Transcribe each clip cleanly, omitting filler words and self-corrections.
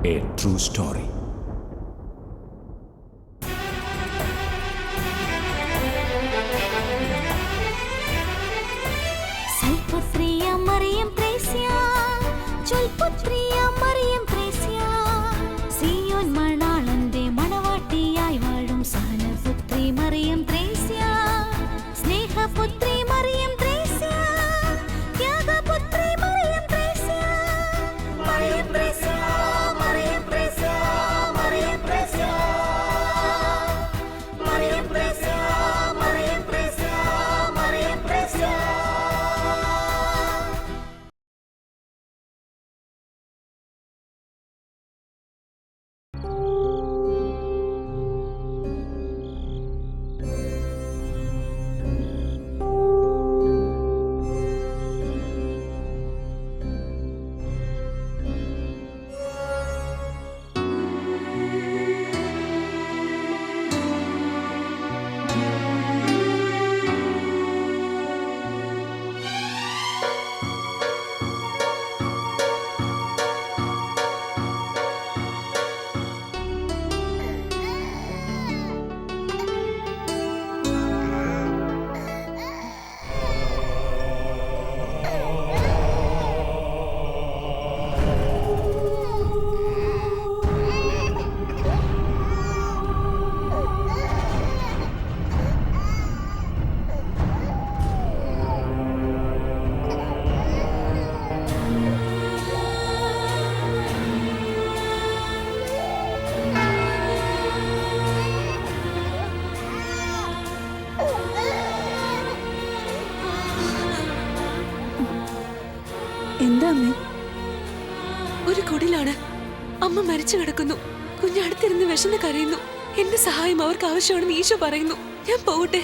A true story. Salputriya Mariam Presia, Chulputriya Mariam Presia, Sion Manalande Manavattiyai vaazhum Sahanaputri Mariam Presia, Snehaputri Mariam Presia, Tyagaputri Mariam Presia, Mariam Presia, Mariam Presia, Mariam Presia, Mariam Presia, Mariam Presia, Mariam Presia. എന്താ അമ്മേ? ഒരു കുടിലാണ് അമ്മ മരിച്ചു കിടക്കുന്നു. കുഞ്ഞടുത്തിരുന്ന് വിശന്ന് കരയുന്നു. എന്റെ സഹായം അവർക്ക് ആവശ്യമാണെന്ന് ഈശോ പറയുന്നു. ഞാൻ പോകട്ടെ?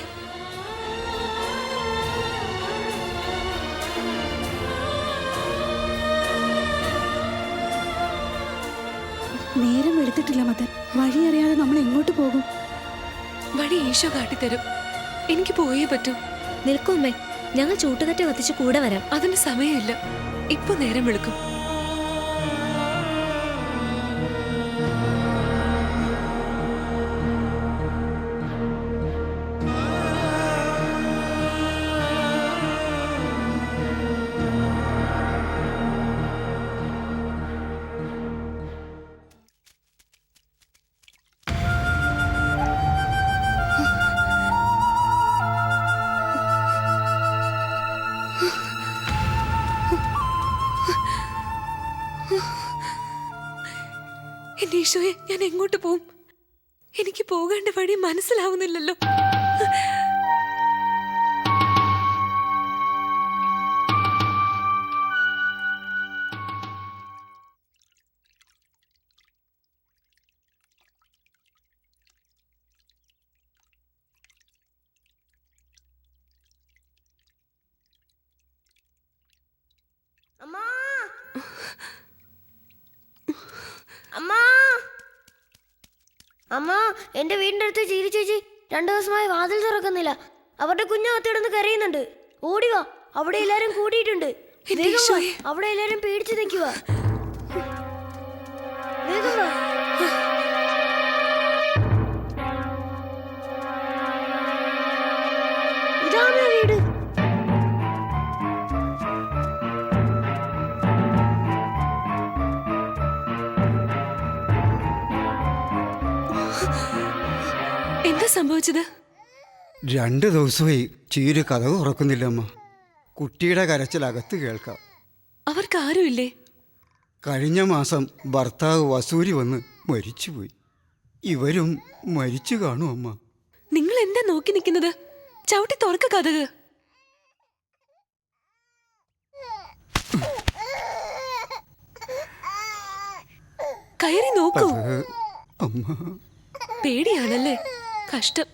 നേരം എടുത്തിട്ടില്ല മദർ. വഴി അറിയാതെ നമ്മൾ എങ്ങോട്ട് പോകും? വഴി ഈശോ കാട്ടിത്തരും. എനിക്ക് പോയേ പറ്റൂ. നിൽക്കുമ്മേ, ഞങ്ങൾ ചൂട്ടുകറ്റ കത്തിച്ച് കൂടെ വരാം. അതിന് സമയമില്ല. ഇപ്പൊ നേരം വെളുക്കും. എന്റെ ഈശോയെ, ഞാൻ എങ്ങോട്ട് പോവും? എനിക്ക് പോകേണ്ട വഴി മനസ്സിലാവുന്നില്ലല്ലോ. അമ്മ, എന്റെ വീടിന്റെ അടുത്ത് ചീരി ചേച്ചി 2 ദിവസമായി വാതിൽ തുറക്കുന്നില്ല. അവരുടെ കുഞ്ഞകത്തിടന്ന് കരയുന്നുണ്ട്. ഓടിവാ, അവിടെ എല്ലാരും കൂടിയിട്ടുണ്ട്. അവിടെ എല്ലാരും പേടിച്ചു നിൽക്കുക. വേഗം വാ. ഇതാണ് വീട്. എന്താ സംഭവിച്ചത്? 2 ദിവസമായി ചീര് കഥക് തുറക്കുന്നില്ല അമ്മ. കുട്ടിയുടെ കരച്ചിൽ അകത്ത് കേൾക്കാം. അവർക്ക് ആരുമില്ലേ? കഴിഞ്ഞ മാസം ഭർത്താവ് വസൂരി വന്ന് മരിച്ചുപോയി. ഇവരും മരിച്ചു കാണും അമ്മ. നിങ്ങൾ എന്താ നോക്കി നിൽക്കുന്നത്? ചവിട്ടി തുറക്ക കഥക്. കയറി നോക്കൂ. അമ്മ, പേടിയാണല്ലേ? കഷ്ടം.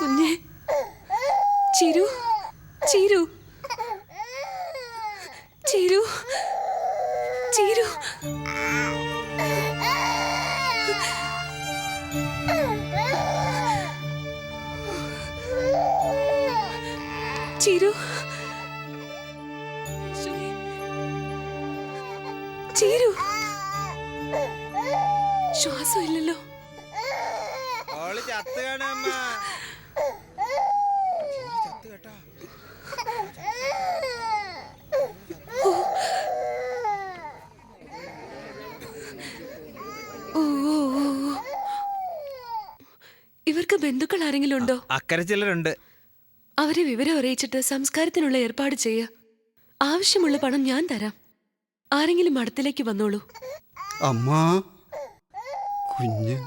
കുഞ്ഞെ ചിരു ചിരു ചിരു ചിരു ചിരു ചിരു ശ്വാസം ഇല്ലല്ലോ. ഇവർക്ക് ബന്ധുക്കൾ ആരെങ്കിലും ഉണ്ടോ? അക്കരെ ചിലരുണ്ട്. അവരെ വിവരം അറിയിച്ചിട്ട് സംസ്കാരത്തിനുള്ള ഏർപ്പാട് ചെയ്യ. ആവശ്യമുള്ള പണം ഞാൻ തരാം. ആരെങ്കിലും മഠത്തിലേക്ക് വന്നോളൂ. അമ്മാ, കുഞ്ഞ്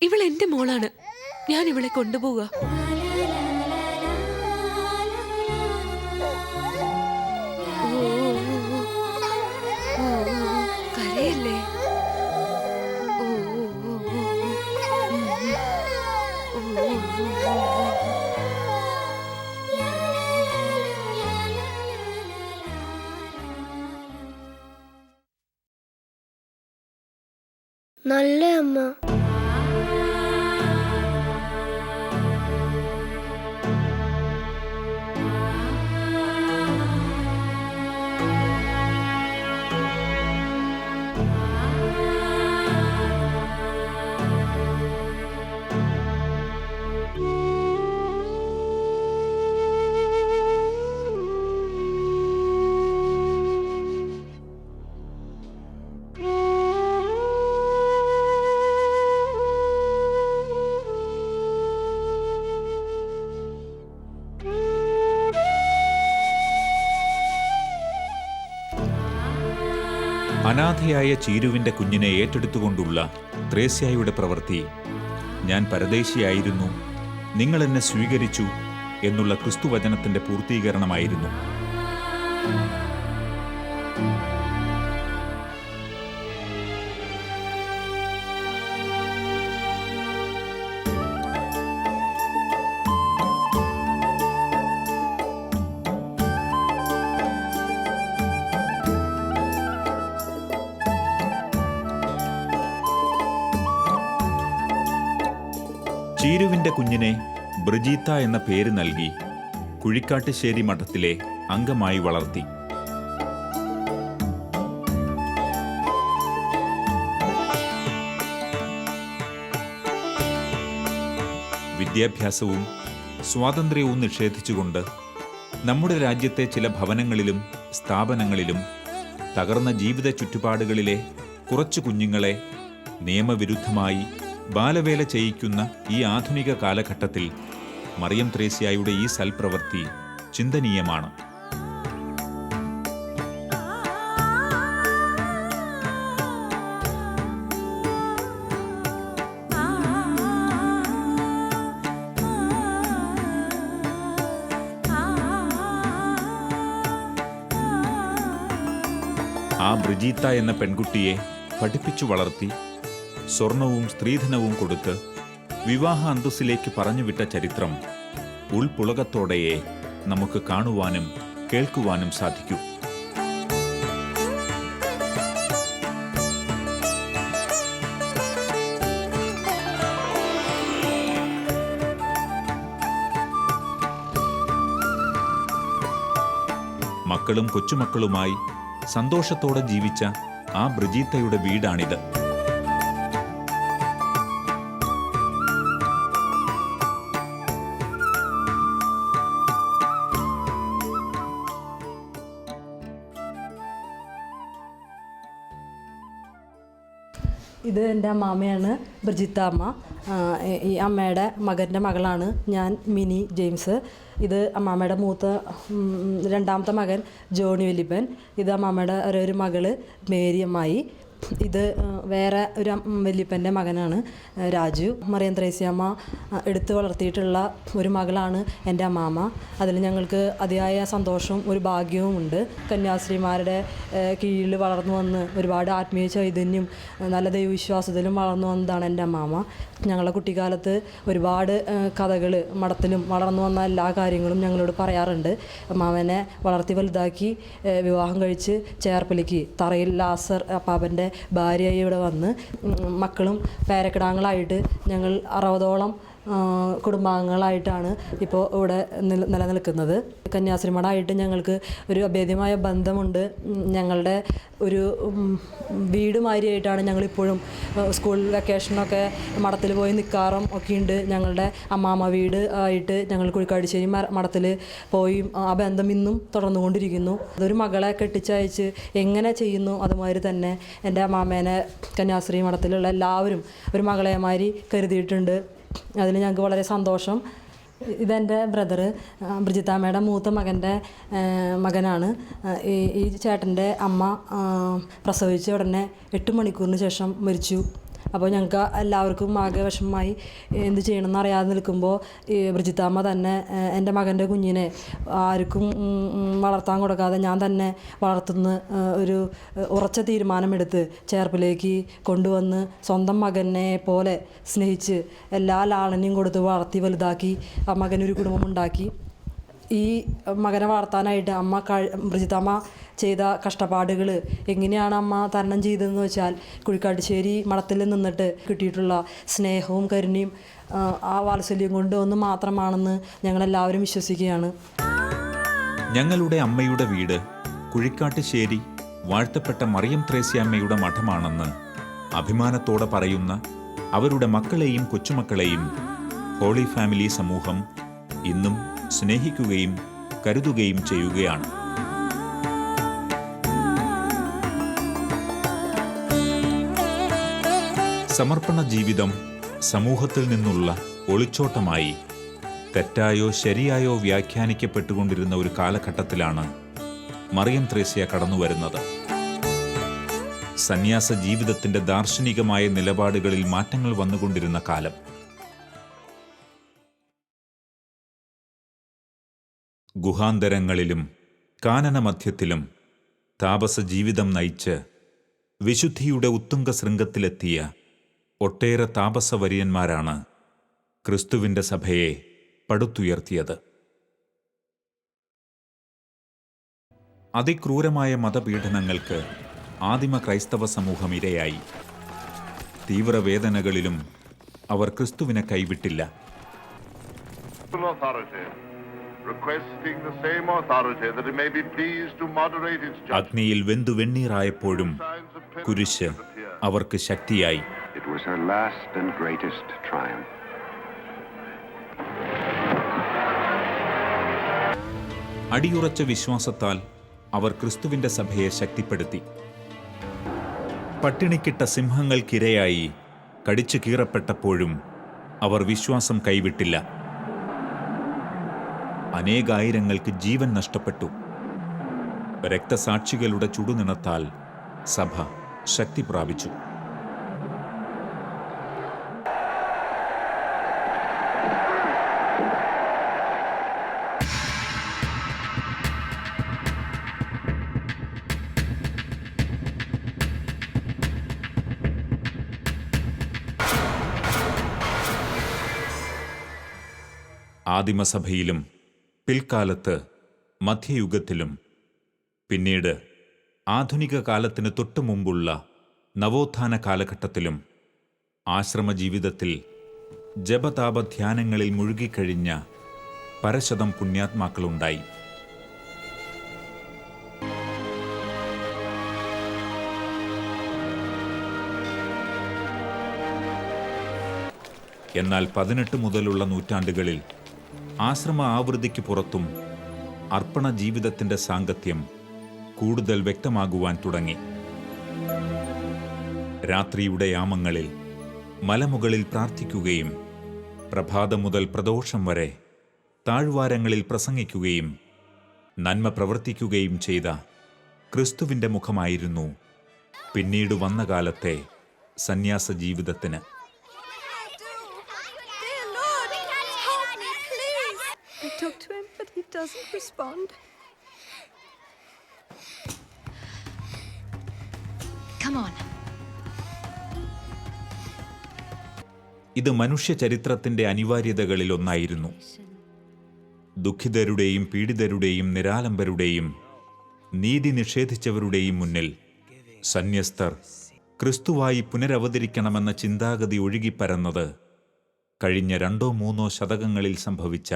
ഇവൾ എന്റെ മോളാണ്. ഞാൻ ഇവളെ കൊണ്ടുപോവുക. കരയല്ലേ? നല്ല അമ്മ. അനാഥയായ ചീരുവിൻ്റെ കുഞ്ഞിനെ ഏറ്റെടുത്തുകൊണ്ടുള്ള ത്രേസ്യായുടെ പ്രവൃത്തി, ഞാൻ പരദേശിയായിരുന്നു, നിങ്ങൾ എന്നെ സ്വീകരിച്ചു എന്നുള്ള ക്രിസ്തുവചനത്തിൻ്റെ പൂർത്തീകരണമായിരുന്നു. ചീരുവിൻ്റെ കുഞ്ഞിനെ ബ്രിജീത്ത എന്ന പേര് നൽകി കുഴിക്കാട്ടുശ്ശേരി മഠത്തിലെ അംഗമായി വളർത്തി. വിദ്യാഭ്യാസവും സ്വാതന്ത്ര്യവും നിഷേധിച്ചുകൊണ്ട് നമ്മുടെ രാജ്യത്തെ ചില ഭവനങ്ങളിലും സ്ഥാപനങ്ങളിലും തകർന്ന ജീവിത ചുറ്റുപാടുകളിലെ കുറച്ചു കുഞ്ഞുങ്ങളെ നിയമവിരുദ്ധമായി ബാലവേല ചെയ്യിക്കുന്ന ഈ ആധുനിക കാലഘട്ടത്തിൽ മറിയം ത്രേസ്യായുടെ ഈ സൽപ്രവൃത്തി ചിന്തനീയമാണ്. ആ ബ്രിജീത്ത എന്ന പെൺകുട്ടിയെ പഠിപ്പിച്ചു വളർത്തി സ്വർണവും സ്ത്രീധനവും കൊടുത്ത് വിവാഹ അന്തസ്സിലേക്ക് പറഞ്ഞുവിട്ട ചരിത്രം ഉൾപുളകത്തോടെയേ നമുക്ക് കാണുവാനും കേൾക്കുവാനും സാധിക്കൂ. മക്കളും കൊച്ചുമക്കളുമായി സന്തോഷത്തോടെ ജീവിച്ച ആ ബ്രിജീത്തയുടെ വീടാണിത്. ഇത് എൻ്റെ അമ്മാമ്മയാണ്, ബ്രിജിത്ത അമ്മ. ഈ അമ്മയുടെ മകൻ്റെ മകളാണ് ഞാൻ, മിനി ജെയിംസ്. ഇത് അമ്മാമ്മയുടെ രണ്ടാമത്തെ മകൻ ജോണി വല്ലിപ്പൻ. ഇത് അമ്മാമ്മയുടെ ഒരു മകള് മേരി അമ്മായി. ഇത് വേറെ ഒരു വല്യപ്പൻ്റെ മകനാണ് രാജു. മറിയം ത്രേസ്യാമ്മ എടുത്തു വളർത്തിയിട്ടുള്ള ഒരു മകളാണ് എൻ്റെ അമ്മാമ്മ. അതിൽ ഞങ്ങൾക്ക് അതിയായ സന്തോഷവും ഒരു ഭാഗ്യവും ഉണ്ട്. കന്യാസ്ത്രീമാരുടെ കീഴിൽ വളർന്നു വന്ന് ഒരുപാട് ആത്മീയ ചൈതന്യം നല്ല ദൈവവിശ്വാസത്തിലും വളർന്നു വന്നതാണ് എൻ്റെ അമ്മാമ്മ. ഞങ്ങളുടെ കുട്ടിക്കാലത്ത് ഒരുപാട് കഥകൾ മഠത്തിലും വളർന്നു വന്ന എല്ലാ കാര്യങ്ങളും ഞങ്ങളോട് പറയാറുണ്ട്. അമ്മാവനെ വളർത്തി വലുതാക്കി വിവാഹം കഴിച്ച് ചേർപ്പലിക്ക് തറയിൽ ലാസർ അപ്പാപ്പൻ്റെ ഭാര്യയായി ഇവിടെ വന്ന് മക്കളും പേരക്കിടാങ്ങളായിട്ട് ഞങ്ങൾ 60ഓളം കുടുംബാംഗങ്ങളായിട്ടാണ് ഇപ്പോൾ ഇവിടെ നിലനിൽക്കുന്നത്. കന്യാസ്ത്രീമഠമായിട്ട് ഞങ്ങൾക്ക് ഒരു അഭേദ്യമായ ബന്ധമുണ്ട്. ഞങ്ങളുടെ ഒരു വീട് മാതിരിയായിട്ടാണ് ഞങ്ങളിപ്പോഴും സ്കൂൾ വെക്കേഷനൊക്കെ മഠത്തിൽ പോയി നിൽക്കാറും ഒക്കെ ഉണ്ട്. ഞങ്ങളുടെ അമ്മാമ്മ വീട് ആയിട്ട് ഞങ്ങൾ കുഴിക്കാടിശ്ശേരി മഠത്തിൽ പോയി ആ ബന്ധം ഇന്നും തുടർന്നുകൊണ്ടിരിക്കുന്നു. അതൊരു മകളെ കെട്ടിച്ചയച്ച് എങ്ങനെ ചെയ്യുന്നു അതുമാതിരി തന്നെ എൻ്റെ അമ്മാമ്മേനെ കന്യാസ്ത്രീ മഠത്തിലുള്ള എല്ലാവരും ഒരു മകളെമാതിരി കരുതിയിട്ടുണ്ട്. അതിൽ ഞങ്ങൾക്ക് വളരെ സന്തോഷം. ഇതെൻ്റെ ബ്രദറ് ബ്രിജിത്താമ്മയുടെ മൂത്ത മകനാണ്. ഈ ചേട്ടൻ്റെ അമ്മ പ്രസവിച്ച ഉടനെ 8 മണിക്കൂറിന് ശേഷം മരിച്ചു. അപ്പോൾ ഞങ്ങൾക്ക് എല്ലാവർക്കും ആകെ വിഷമമായി. എന്ത് ചെയ്യണമെന്ന് അറിയാതെ നിൽക്കുമ്പോൾ ഈ ബ്രിജിത്താമ്മ തന്നെ എൻ്റെ മകൻ്റെ കുഞ്ഞിനെ ആർക്കും വളർത്താൻ കൊടുക്കാതെ ഞാൻ തന്നെ വളർത്തുന്ന ഒരു ഉറച്ച തീരുമാനമെടുത്ത് ചേർപ്പിലേക്ക് കൊണ്ടുവന്ന് സ്വന്തം മകനെ പോലെ സ്നേഹിച്ച് എല്ലാ ലാളനെയും കൊടുത്ത് വളർത്തി വലുതാക്കി ആ മകനൊരു കുടുംബമുണ്ടാക്കി. ഈ മകനെ വളർത്താനായിട്ട് ബ്രിജിത്താമ്മ ചെയ്ത കഷ്ടപ്പാടുകൾ എങ്ങനെയാണ് അമ്മ തരണം ചെയ്തതെന്ന് വെച്ചാൽ കുഴിക്കാട്ടുശ്ശേരി മഠത്തിൽ നിന്നിട്ട് കിട്ടിയിട്ടുള്ള സ്നേഹവും കരുണയും ആ വാത്സല്യം കൊണ്ട് ഒന്ന് മാത്രമാണെന്ന് ഞങ്ങളെല്ലാവരും വിശ്വസിക്കുകയാണ്. ഞങ്ങളുടെ അമ്മയുടെ വീട് കുഴിക്കാട്ടുശ്ശേരി വാഴ്ത്തപ്പെട്ട മറിയം ത്രേസ്യാമ്മയുടെ മഠമാണെന്ന് അഭിമാനത്തോടെ പറയുന്ന അവരുടെ മക്കളെയും കൊച്ചുമക്കളെയും ഹോളി ഫാമിലി സമൂഹം ഇന്നും സ്നേഹിക്കുകയും കരുതുകയും ചെയ്യുകയാണ്. സമർപ്പണ ജീവിതം സമൂഹത്തിൽ നിന്നുള്ള ഒളിച്ചോട്ടമായി തെറ്റായോ ശരിയായോ വ്യാഖ്യാനിക്കപ്പെട്ടുകൊണ്ടിരുന്ന ഒരു കാലഘട്ടത്തിലാണ് മറിയം ത്രേസ്യ കടന്നുവരുന്നത്. സന്യാസ ജീവിതത്തിന്റെ ദാർശനികമായ നിലപാടുകളിൽ മാറ്റങ്ങൾ വന്നുകൊണ്ടിരുന്ന കാലം. ഗുഹാന്തരങ്ങളിലും കാനനമധ്യത്തിലും താപസ ജീവിതം നയിച്ച് വിശുദ്ധിയുടെ ഉത്തുംഗ ശൃംഗത്തിലെത്തിയ ഒട്ടേറെ താപസവര്യന്മാരാണ് ക്രിസ്തുവിൻ്റെ സഭയെ പടുത്തുയർത്തിയത്. അതിക്രൂരമായ മതപീഡനങ്ങൾക്ക് ആദിമ ക്രൈസ്തവ സമൂഹം ഇരയായി. തീവ്രവേദനകളിലും അവർ ക്രിസ്തുവിനെ കൈവിട്ടില്ല. അഗ്നിയിൽ വെന്തു വെണ്ണീറായപ്പോഴും കുരിശ് അവർക്ക് ശക്തിയായി. അടിയുറച്ച വിശ്വാസത്താൽ അവർ ക്രിസ്തുവിന്റെ സഭയെ ശക്തിപ്പെടുത്തി. പട്ടിണിക്കിട്ട സിംഹങ്ങൾക്കിരയായി കടിച്ചു കീറപ്പെട്ടപ്പോഴും അവർ വിശ്വാസം കൈവിട്ടില്ല. അനേകായിരങ്ങൾക്ക് ജീവൻ നഷ്ടപ്പെട്ടു. രക്തസാക്ഷികളുടെ ചുടുനിണത്താൽ സഭ ശക്തി പ്രാപിച്ചു. ആദിമസഭയിലും പിൽക്കാലത്ത് മധ്യയുഗത്തിലും പിന്നീട് ആധുനിക കാലത്തിന് തൊട്ടുമുമ്പുള്ള നവോത്ഥാന കാലഘട്ടത്തിലും ആശ്രമജീവിതത്തിൽ ജപതാപധ്യാനങ്ങളിൽ മുഴുകിക്കഴിഞ്ഞ പരശതം പുണ്യാത്മാക്കളുണ്ടായി. എന്നാൽ 18 മുതലുള്ള നൂറ്റാണ്ടുകളിൽ ആശ്രമ ആവൃത്തിക്ക് പുറത്തും അർപ്പണ ജീവിതത്തിന്റെ സാംഗത്യം കൂടുതൽ വ്യക്തമാകുവാൻ തുടങ്ങി. രാത്രിയുടെ യാമങ്ങളിൽ മലമുകളിൽ പ്രാർത്ഥിക്കുകയും പ്രഭാതം മുതൽ പ്രദോഷം വരെ താഴ്വാരങ്ങളിൽ പ്രസംഗിക്കുകയും നന്മ പ്രവർത്തിക്കുകയും ചെയ്ത ക്രിസ്തുവിന്റെ മുഖമായിരുന്നു പിന്നീട് വന്ന കാലത്തെ സന്യാസ ജീവിതത്തിന്. ഇത് മനുഷ്യ ചരിത്രത്തിന്റെ അനിവാര്യതകളിൽ ഒന്നായിരുന്നു. ദുഃഖിതരുടെയും പീഡിതരുടെയും നിരാലംബരുടെയും നീതി നിഷേധിച്ചവരുടെയും മുന്നിൽ സന്യസ്തർ ക്രിസ്തുവായി പുനരവതരിക്കണമെന്ന ചിന്താഗതി ഒഴുകിപ്പരന്നത് കഴിഞ്ഞ 2-3 ശതകങ്ങളിൽ സംഭവിച്ച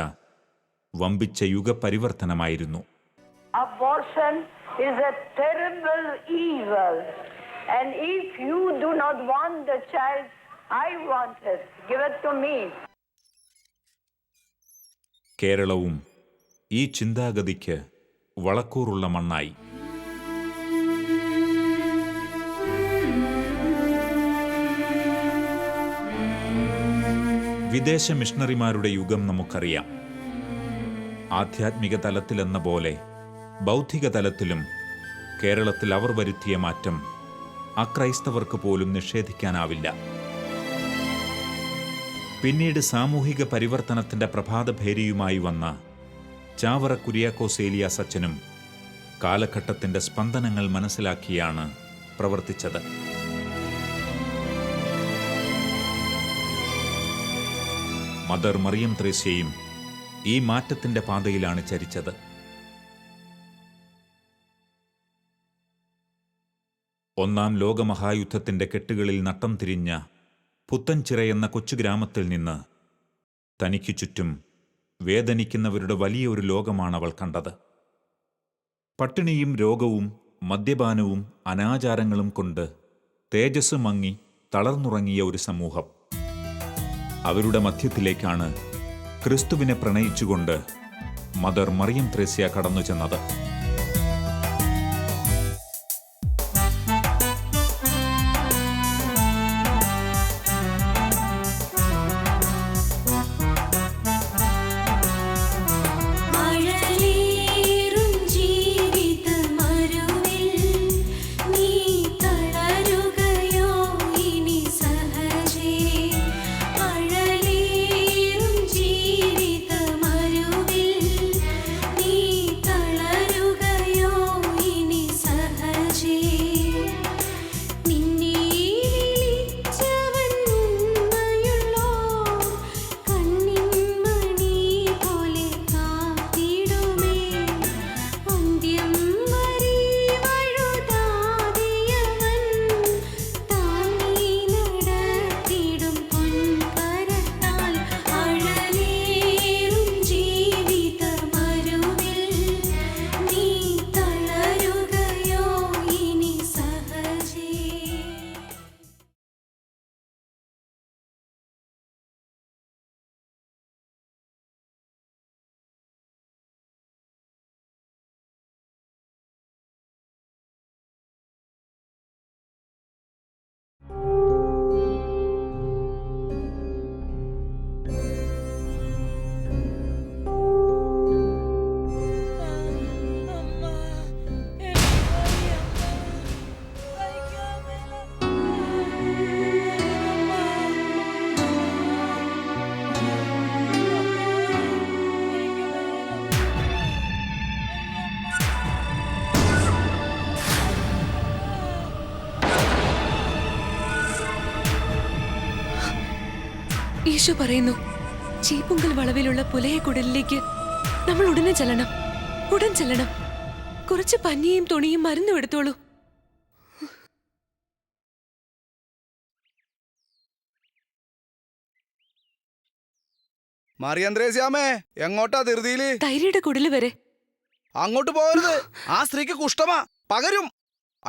വമ്പിച്ച യുഗപരിവർത്തനമായിരുന്നു. Abortion is a terrible evil, and if you do not want the child, I want it. Give it to me. കേരളവും ഈ ചിന്താഗതിക്ക് വളക്കൂറുള്ള മണ്ണായി. വിദേശ മിഷണറിമാരുടെ യുഗം നമുക്കറിയാം. ആധ്യാത്മിക തലത്തിലെന്ന പോലെ ബൗദ്ധിക തലത്തിലും കേരളത്തിൽ അവർ വരുത്തിയ മാറ്റം അക്രൈസ്തവർക്ക് പോലും നിഷേധിക്കാനാവില്ല. പിന്നീട് സാമൂഹിക പരിവർത്തനത്തിന്റെ പ്രഭാതഭേരിയുമായി വന്ന ചാവറ കുര്യാക്കോസ് ഏലിയാസ് അച്ഛനും കാലഘട്ടത്തിന്റെ സ്പന്ദനങ്ങൾ മനസ്സിലാക്കിയാണ് പ്രവർത്തിച്ചത്. മദർ മറിയം ത്രേസ്യയും ഈ മാറ്റത്തിന്റെ പാതയിലാണ് ചരിച്ചത്. ഒന്നാം ലോകമഹായുദ്ധത്തിന്റെ കെട്ടുകളിൽ നട്ടം തിരിഞ്ഞ പുത്തൻചിറ കൊച്ചു ഗ്രാമത്തിൽ നിന്ന് തനിക്കു ചുറ്റും വേദനിക്കുന്നവരുടെ വലിയ ഒരു ലോകമാണ് അവൾ കണ്ടത്. പട്ടിണിയും രോഗവും മദ്യപാനവും അനാചാരങ്ങളും കൊണ്ട് തേജസ് മങ്ങി തളർന്നുറങ്ങിയ ഒരു സമൂഹം. അവരുടെ മധ്യത്തിലേക്കാണ് ക്രിസ്തുവിനെ പ്രണയിച്ചുകൊണ്ട് മദർ മറിയം ത്രേസ്യ കടന്നു ചെന്നത്. ഈശോ പറയുന്നു, ചീപ്പുങ്കൽ വളവിലുള്ള പുലയക്കുടലിലേക്ക് നമ്മൾ ഉടൻ ചെല്ലണം. കുറച്ച് പഞ്ഞിയും തുണിയും മരുന്നും എടുത്തോളൂ. മറിയം ത്രേസ്യാമ്മേ, എങ്ങോട്ടാ ധൃതിയില്? തൈരിയുടെ കുടല് വരെ. അങ്ങോട്ട് പോകരുത്, ആ സ്ത്രീക്ക് കുഷ്ഠമാ, പകരും.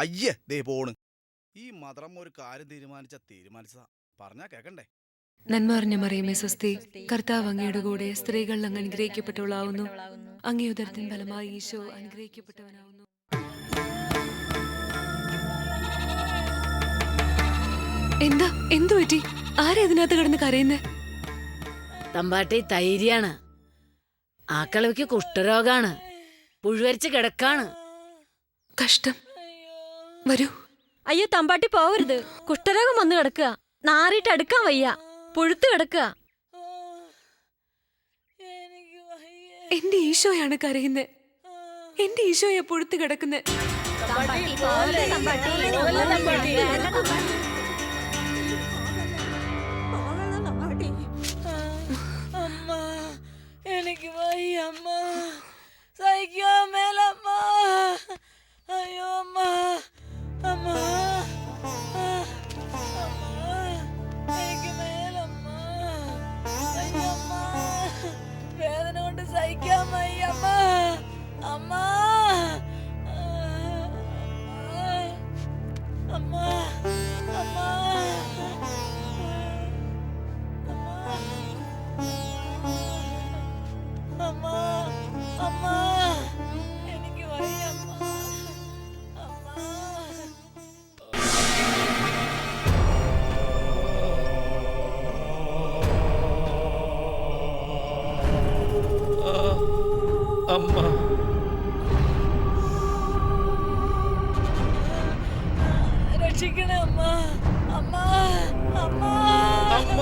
അയ്യേ, ദേ പോണ്. ഈ മദ്രം ഒരു കാര്യം തീരുമാനിച്ചതാ, പറഞ്ഞാ കേക്കണ്ടേ? നന്മ അറിഞ്ഞ മറിയമേ സ്വസ്തി, കർത്താവ് അങ്ങയുടെ കൂടെ സ്ത്രീകൾ അങ്ങ് അനുഗ്രഹിക്കപ്പെട്ടവളാവുന്നു. അങ്ങേ ഉദരത്തിൻ ഫലമായി ഈശോ അനുഗ്രഹിക്കപ്പെട്ടവനാവുന്നു. എന്തു പറ്റി? ആരാ ഇതിനകത്ത് കിടന്ന് കരയുന്നേ? തമ്പാട്ടി തൈര്യാണ്. ആക്കളവയ്ക്ക് കുഷ്ഠരോഗാണ്, പുഴുവരിച്ച് കിടക്കാണ്. കഷ്ടം. വരൂ. അയ്യോ തമ്പാട്ടി പോവരുത്. കുഷ്ഠരോഗം വന്നു കിടക്കുക. നാറിയിട്ട് അടുക്കാൻ വയ്യ. പുഴുത്തു കിടക്കുക. എന്റെ ഈശോയാണ് കരയുന്നത്. എന്റെ ഈശോയെ പുഴുത്ത് കിടക്കുന്നത്. അമ്മ എനിക്ക് വയ്യ അമ്മ, സഹിക്കാൻ മേലമ്മ. അയ്യോ അമ്മ, അമ്മ, എനിക്ക് മേലമ്മ. അയ്യോ അമ്മ, വേദന കൊണ്ട് സഹിക്കാൻ വയ്യ അമ്മ. അമ്മ, അമ്മ, അമ്മ, അമ്മ, അമ്മ, എനിക്ക് വയ്യ അമ്മ. അമ്മ, രക്ഷിക്കണേ അമ്മ. അമ്മ, അമ്മ, അമ്മ,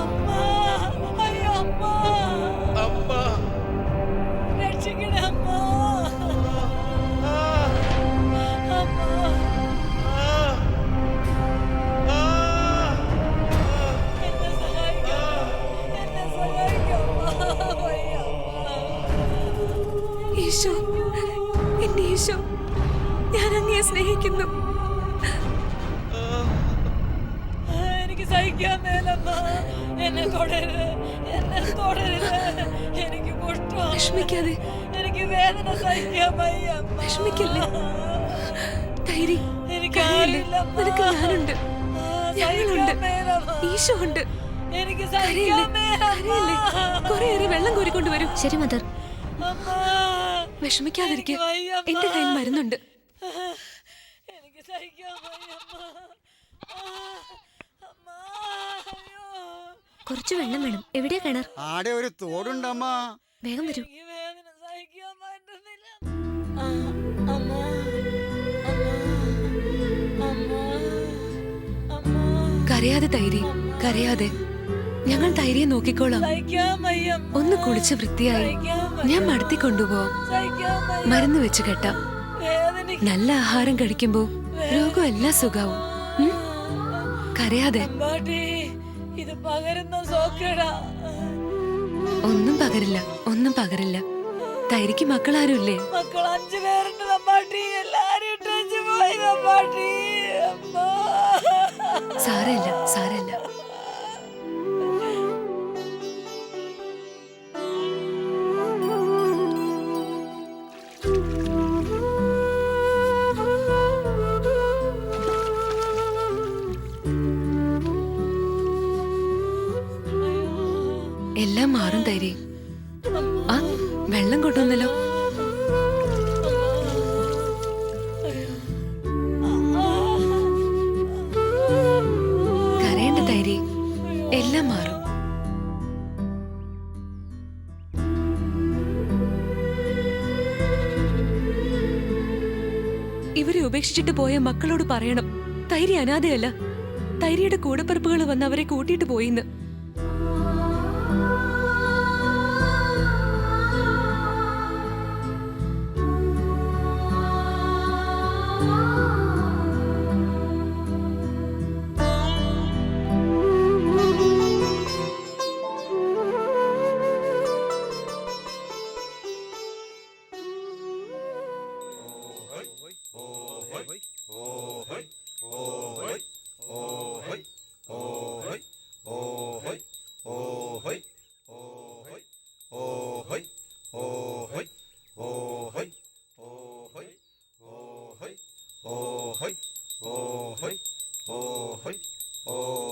അമ്മ, അയ്യോ അമ്മ, അമ്മ, രക്ഷിക്കണേ അമ്മ. അമ്മ, എന്നെ സഹായിക്കാം, എന്നെ സഹായിക്കാം. വയ്യ അമ്മ. ഈശോ, എന്റെ ഈശോ, ഞാൻ അങ്ങയെ സ്നേഹിക്കുന്നു. എനിക്ക് സഹിക്കാൻ മേലമ്മ. എന്നെ തൊടരുത്, എന്നെ തൊടരുത്. എനിക്ക് കുഷ്ഠമാണ്. വിഷമിക്കാതെ. എനിക്ക് വേദന സഹിക്കാൻ വയ്യ അമ്മ. വിഷമിക്കല്ലേ. ധൈരി, എനിക്ക് കരയില്ലേ. ആരില്ലമ്മ. നിനക്ക് ഞാനുണ്ട്, ഞങ്ങളുണ്ട്, സഹിക്കാൻ മേലമ്മ. ഈശോ ഉണ്ട്. എനിക്ക് കരയില്ലേ, സഹിക്കാൻ മേലമ്മ. കരയില്ലേ. കുറേയേറെ വെള്ളം കോരിക്കൊണ്ട് വരും. ശരി മദർ. അമ്മ, വിഷമിക്കാതിരിക്കുക. എനിക്ക് വയ്യ അമ്മ. എന്റെ കയ്യിൽ മരുന്നുണ്ട്. എനിക്ക് സഹിക്കാൻ വയ്യ അമ്മ. അമ്മ, അയ്യോ. കുറച്ച് വെള്ളം വേണം. എവിടെയാ കിണർ? ആടെ ഒരു തോടുണ്ടമ്മ. വേഗം വരൂ. എനിക്ക് വേദന സഹിക്കാൻ പറ്റുന്നില്ല. അമ്മ, അമ്മ, അമ്മ, അമ്മ. കരയാതെ തൈരി, കരയാതെ. ഞങ്ങൾ തൈരിയെ നോക്കിക്കോളാം. സഹിക്കാൻ വയ്യ അമ്മ. ഒന്ന് കുളിച്ച് വൃത്തിയായി ഞാൻ മടത്തി കൊണ്ടുപോവാം. സഹിക്കാൻ വയ്യ. മരുന്ന് വെച്ച് കെട്ടാം. വേദനിക്ക്. നല്ല ആഹാരം കഴിക്കുമ്പോ രോഗം എല്ലാം സുഖാവും. ഉം? കരയാതെ. തമ്പാട്ടി, ഇത് പകരുന്ന സോക്കേടാ. ഒന്നും പകരില്ല, ഒന്നും പകരില്ല. തൈരിക്ക് മക്കളാരുമില്ലേ? മക്കൾ 5 പേരുണ്ട് തമ്പാട്ടി. എല്ലാരും ഇട്ടു പോയി തമ്പാട്ടി. അമ്മ. സാരമില്ല, സാരമില്ല. എല്ലാം മാറും തൈരി. ആ, വെള്ളം കൊണ്ടുവന്നല്ലോ. കരയേണ്ട തൈരി, എല്ലാം മാറും. ഇവരെ ഉപേക്ഷിച്ചിട്ട് പോയ മക്കളോട് പറയണം, തൈരി അനാഥയല്ല. തൈരിയുടെ കൂടപ്പിറപ്പുകൾ വന്ന് അവരെ കൂട്ടിയിട്ട് പോയിന്ന്.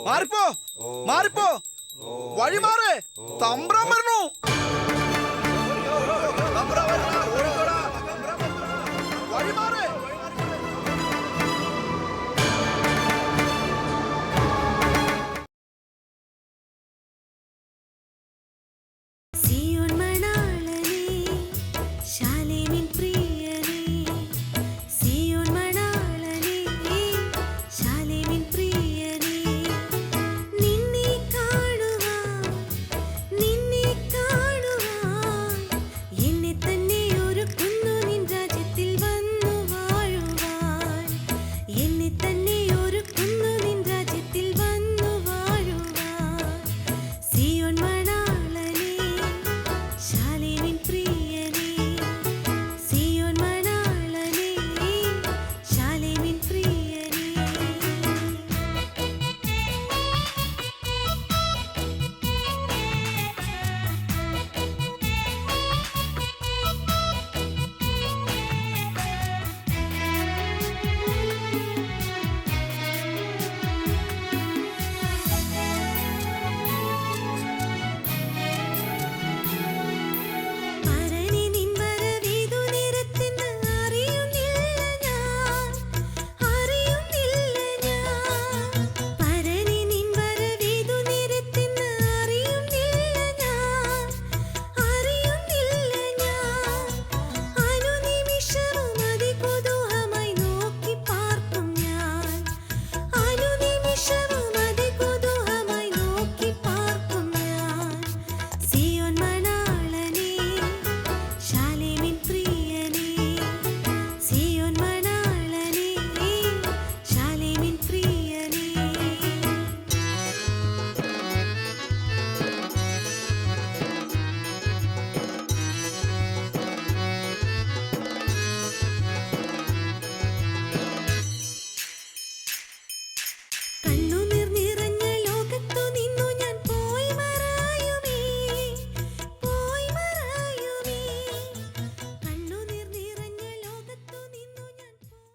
മാറിപ്പോ, മാറിപ്പോ, വഴി മാറ്. തമ്പ്രാൻ വരണു.